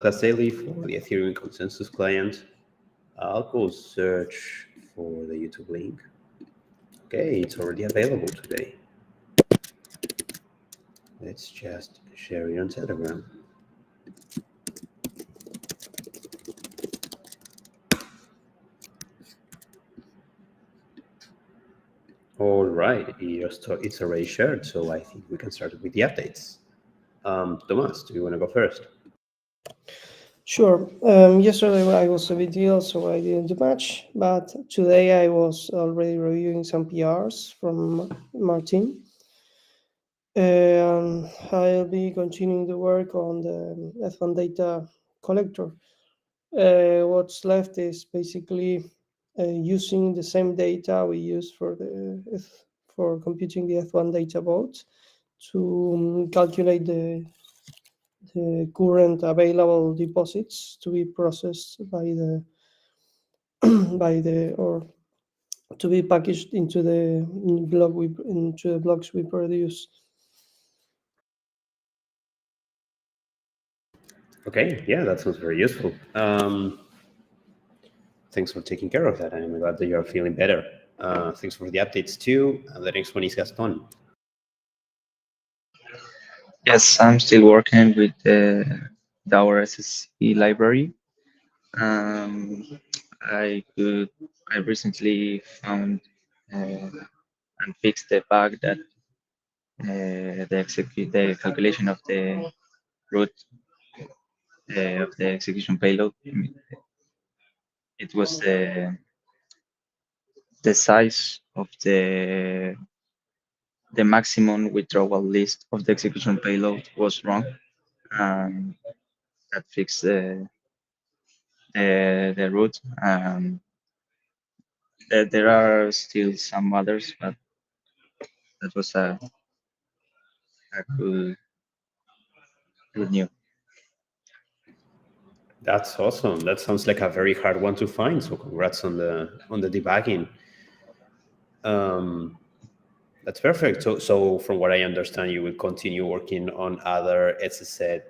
Podcast Daily for the Ethereum consensus client. I'll go search for the YouTube link. Okay, it's already available today. Let's just share it on Telegram. All right, it's already shared, so I think we can start with the updates. Tomas, do you want to go first? Sure. Yesterday I was a bit ill, so I didn't do much. But today I was already reviewing some PRs from Martin. And I'll be continuing the work on the F1 data collector. What's left is basically using the same data we use for computing the F1 data vote to calculate the current available deposits to be processed by the or to be packaged into the blocks we produce. Okay, yeah, that sounds very useful. Thanks for taking care of that. I'm glad that you're feeling better. Thanks for the updates too. The next one is Gaston. Yes, I'm still working with the DAO SSE library. I recently found and fixed the bug that the calculation of the root of the execution payload. It was the size of the maximum withdrawal list of the execution payload was wrong, and that fixed the root. There are still some others, but that was a good news. That's awesome. That sounds like a very hard one to find. So congrats on the debugging. That's perfect. So from what I understand, you will continue working on other SSZ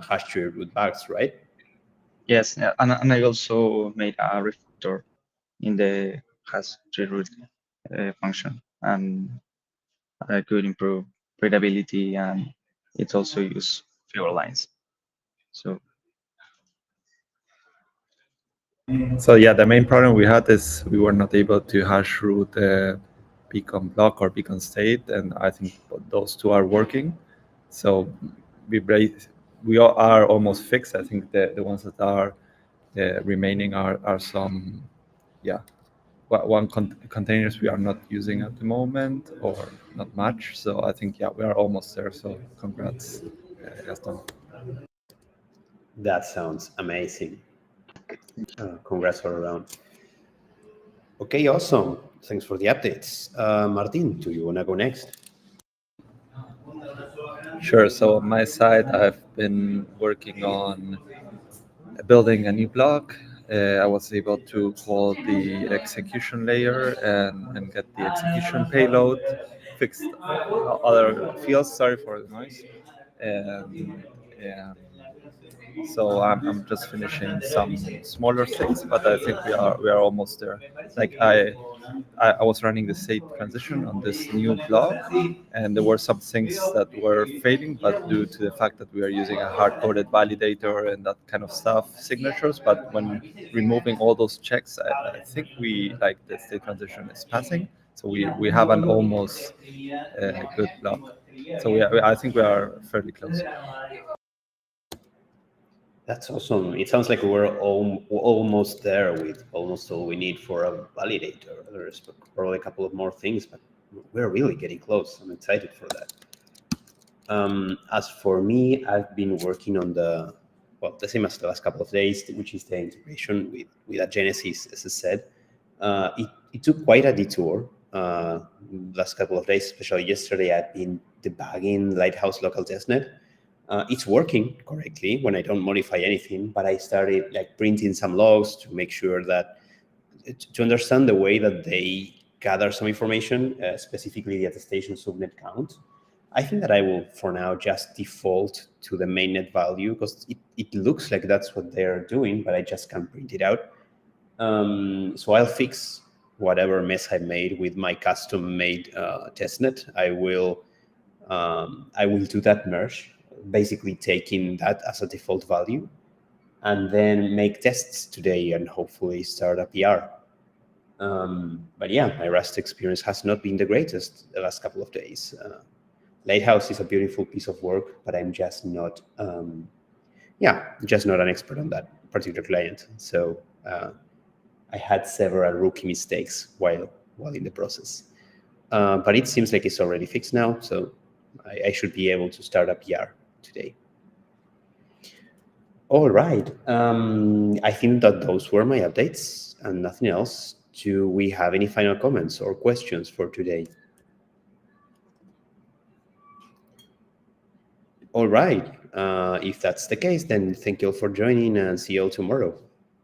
hash tree root bugs, right? Yes, and I also made a refactor in the hash tree root function, and I could improve readability, and it also use fewer lines. So yeah, the main problem we had is we were not able to hash root beacon block or beacon state, and I think those two are working. So we are almost fixed. I think the ones that are remaining are some, yeah, one containers we are not using at the moment, or not much. So I think, yeah, we are almost there. So congrats, Gaston. That sounds amazing. Congrats all around. Okay, awesome. Thanks for the updates. Martin, do you want to go next? Sure. So on my side, I've been working on building a new block. I was able to call the execution layer and get the execution payload, fixed other fields. Sorry for the noise. And so I'm just finishing some smaller things, but I think we are almost there. Like I was running the state transition on this new block, and there were some things that were failing, but due to the fact that we are using a hard-coded validator and that kind of stuff, signatures. But when removing all those checks, I think the state transition is passing. So we have an almost good block. So I think we are fairly close. That's awesome. It sounds like we're almost there with almost all we need for a validator. There's probably a couple of more things, but we're really getting close. I'm excited for that. As for me, I've been working on the same as the last couple of days, which is the integration with a Genesis, as I said. It took quite a detour last couple of days, especially yesterday. I've been debugging Lighthouse local testnet. It's working correctly when I don't modify anything, but I started printing some logs to make sure that to understand the way that they gather some information, specifically the attestation subnet count. I think that I will, for now, just default to the mainnet value because it looks like that's what they're doing, but I just can't print it out. So I'll fix whatever mess I made with my custom-made testnet. I will do that merge, basically taking that as a default value, and then make tests today and hopefully start a PR. But yeah, my Rust experience has not been the greatest the last couple of days. Lighthouse is a beautiful piece of work, but I'm just not, just not an expert on that particular client. So I had several rookie mistakes while in the process. But it seems like it's already fixed now, so I should be able to start a PR today. All right. I think that those were my updates and nothing else. Do we have any final comments or questions for today? All right. If that's the case, then thank you all for joining and see you all tomorrow.